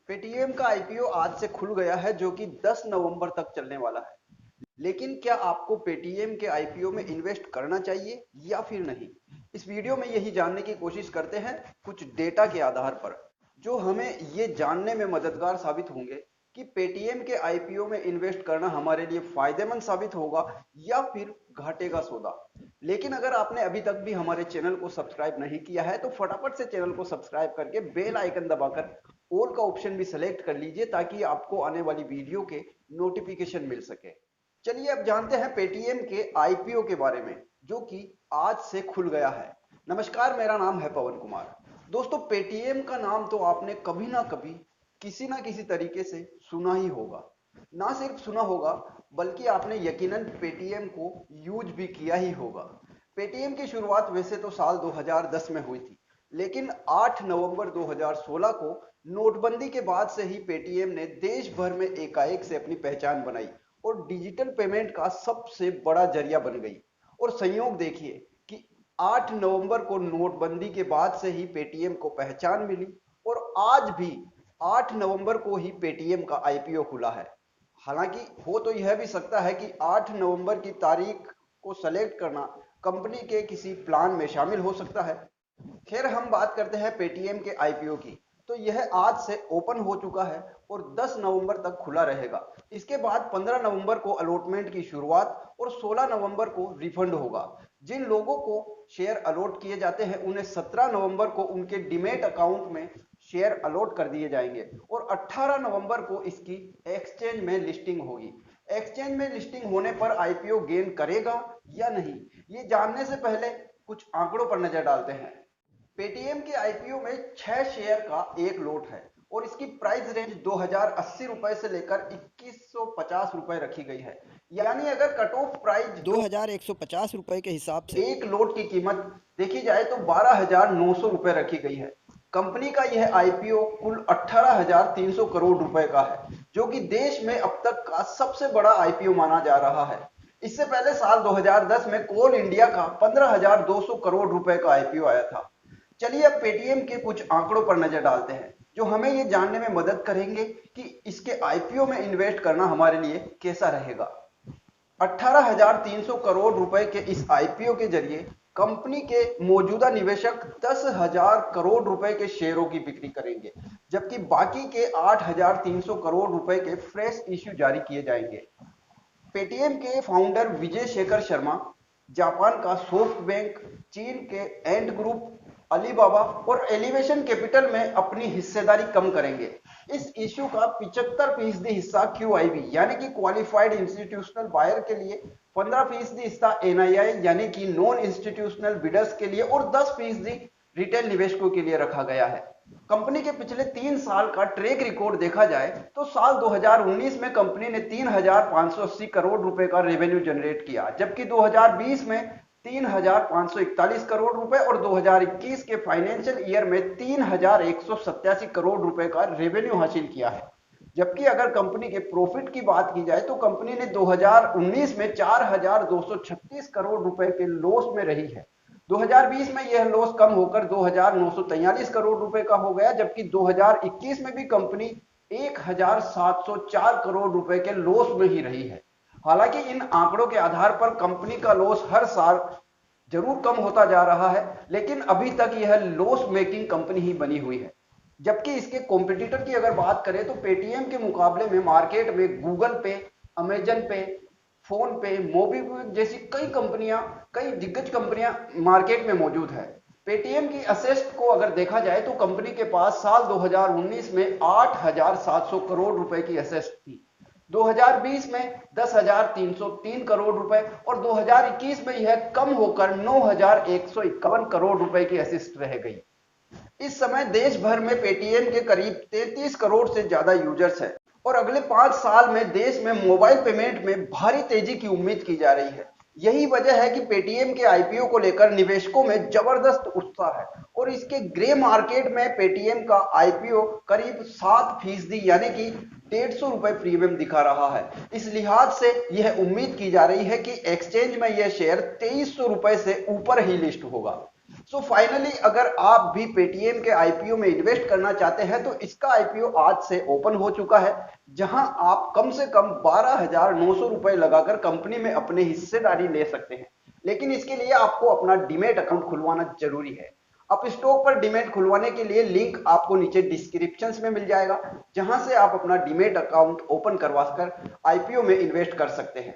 Paytm का IPO आज से खुल गया है जो कि 10 नवंबर तक चलने वाला है। लेकिन क्या आपको पेटीएम के आईपीओ में इन्वेस्ट करना चाहिए या फिर नहीं? इस वीडियो में यही जानने की कोशिश करते हैं कुछ डेटा के आधार पर, जो हमें ये जानने में मददगार साबित होंगे कि पेटीएम के आईपीओ में इन्वेस्ट करना हमारे लिए फायदेमंद साबित होगा या फिर घाटे का सौदा। लेकिन अगर आपने अभी तक भी हमारे चैनल को सब्सक्राइब नहीं किया है तो फटाफट से चैनल को सब्सक्राइब करके बेल आइकन दबाकर ऑल का ऑप्शन भी सेलेक्ट कर लीजिए ताकि आपको आने वाली वीडियो के नोटिफिकेशन मिल सके। चलिए अब जानते हैं पेटीएम के आईपीओ के बारे में, जो कि आज से खुल गया है। नमस्कार, मेरा नाम है पवन कुमार। दोस्तों, पेटीएम का नाम तो आपने कभी ना कभी किसी ना किसी तरीके से सुना ही होगा। ना सिर्फ सुना होगा बल्कि आपने यकीनन पेटीएम को यूज भी किया ही होगा। पेटीएम की शुरुआत वैसे तो साल 2010 में हुई थी, लेकिन 8 नवंबर 2016 को नोटबंदी के बाद से ही पेटीएम ने देश भर में एकाएक से अपनी पहचान बनाई और डिजिटल पेमेंट का सबसे बड़ा जरिया बन गई। और संयोग देखिए कि 8 नवंबर को नोटबंदी के बाद से ही पेटीएम को पहचान मिली और आज भी 8 नवंबर को ही पेटीएम का आईपीओ खुला है। हालांकि हो तो यह भी सकता है कि 8 नवंबर की तारीख को सेलेक्ट करना कंपनी के किसी प्लान में शामिल हो सकता है। खैर, हम बात करते हैं पेटीएम के आईपीओ की। तो यह आज से ओपन हो चुका है और 10 नवंबर तक खुला रहेगा। इसके बाद 15 नवंबर को अलॉटमेंट की शुरुआत और 16 नवंबर को रिफंड होगा। जिन लोगों को शेयर अलॉट किए जाते हैं उन्हें 17 नवंबर को उनके डीमैट अकाउंट में शेयर अलॉट कर दिए जाएंगे और 18 नवंबर को इसकी एक्सचेंज में लिस्टिंग होगी। एक्सचेंज में लिस्टिंग होने पर आईपीओ गेन करेगा या नहीं, ये जानने से पहले कुछ आंकड़ों पर नजर डालते हैं। पेटीएम के आईपीओ में 6 शेयर का एक लोट है और इसकी प्राइस रेंज 2080 रुपए से लेकर 2150 रुपए रखी गई है। यानी अगर कट ऑफ प्राइस 2150 रुपए के हिसाब से एक लोट की कीमत देखी जाए तो 12,900 रुपए रखी गई है। कंपनी का यह आईपीओ कुल 18,300 करोड़ रुपए का है, जो कि देश में अब तक का सबसे बड़ा आईपीओ माना जा रहा है। इससे पहले साल 2010 में कोल इंडिया का 15,200 करोड़ रुपए का आईपीओ आया था। चलिए अब पेटीएम के कुछ आंकड़ों पर नजर डालते हैं जो हमें यह जानने में मदद करेंगे कि इसके आईपीओ में इन्वेस्ट करना हमारे लिए कैसा रहेगा। 18,300 करोड़ रुपए के इस आईपीओ के जरिए कंपनी के मौजूदा निवेशक 10,000 करोड़ रुपए के शेयरों की बिक्री करेंगे, जबकि बाकी के 8,300 करोड़ रुपए के फ्रेश इश्यू जारी किए जाएंगे। पेटीएम के फाउंडर विजय शेखर शर्मा जापान का सॉफ्टबैंक, चीन के एंड ग्रुप, अलीबाबा और एलिवेशन कैपिटल में अपनी हिस्सेदारी कम करेंगे। इस इश्यू का 75% हिस्सा क्यूआईबी यानी कि क्वालिफाइड इंस्टीट्यूशनल बायर के लिए, 15% हिस्सा एनआईआई यानी कि नॉन इंस्टीट्यूशनल बिडर्स के लिए और 10% रिटेल निवेशकों के लिए रखा गया है। कंपनी के पिछले 3 साल का ट्रैक रिकॉर्ड देखा जाए तो साल 2019 में कंपनी ने 3,580 करोड़ रुपए का रेवेन्यू जनरेट किया, जबकि 2020 में 3,541 करोड़ रुपए और 2021 के फाइनेंशियल ईयर में 3,187 करोड़ रुपए का रेवेन्यू हासिल किया है। जबकि अगर कंपनी के प्रॉफिट की बात की जाए तो कंपनी ने 2019 में 4,236 करोड़ रुपए के लॉस में रही है। 2020 में यह लॉस कम होकर 2,943 करोड़ रुपए का हो गया, जबकि 2021 में भी कंपनी 1,704 करोड़ रुपए के लॉस में ही रही है। हालांकि इन आंकड़ों के आधार पर कंपनी का लॉस हर साल जरूर कम होता जा रहा है, लेकिन अभी तक यह लॉस मेकिंग कंपनी ही बनी हुई है। जबकि इसके कॉम्पिटिटर की अगर बात करें तो पेटीएम के मुकाबले में मार्केट में गूगल पे, अमेजन पे, फोन पे, मोबीक्विक जैसी कई दिग्गज कंपनियां मार्केट में मौजूद है। पेटीएम की असेट्स को अगर देखा जाए तो कंपनी के पास साल 2019 में 8,700 करोड़ रुपए की असेट्स थी, 2020 में 10,303 करोड़ रुपए और 2021 में यह कम होकर 9,151 करोड़ रुपए की असेट्स रह गई। इस समय देश भर में पेटीएम के करीब 33 करोड़ से ज्यादा यूजर्स हैं और अगले 5 साल में देश में मोबाइल पेमेंट में भारी तेजी की उम्मीद की जा रही है। यही वजह है कि पेटीएम के आईपीओ को लेकर निवेशकों में जबरदस्त उत्साह है और इसके ग्रे मार्केट में पेटीएम का आईपीओ करीब 7% यानी कि 150 रुपए प्रीमियम दिखा रहा है। इस लिहाज से यह उम्मीद की जा रही है कि एक्सचेंज में यह शेयर 2300 रुपए से ऊपर ही लिस्ट होगा। सो फाइनली अगर आप भी पेटीएम के आईपीओ में इन्वेस्ट करना चाहते हैं तो इसका आईपीओ आज से ओपन हो चुका है, जहां आप कम से कम 12,900 रुपए लगाकर कंपनी में अपने हिस्सेदारी ले सकते हैं। लेकिन इसके लिए आपको अपना डीमैट अकाउंट खुलवाना जरूरी है। अब स्टॉक पर डीमैट खुलवाने के लिए लिंक आपको नीचे डिस्क्रिप्शन में मिल जाएगा, जहां से आप अपना डीमैट अकाउंट ओपन करवा कर आईपीओ में इन्वेस्ट कर सकते हैं।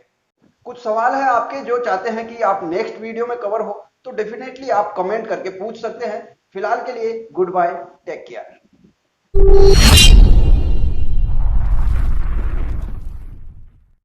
कुछ सवाल है आपके जो चाहते हैं कि आप नेक्स्ट वीडियो में कवर हो, तो डेफिनेटली आप कमेंट करके पूछ सकते हैं। फिलहाल के लिए गुड बाय, टेक केयर।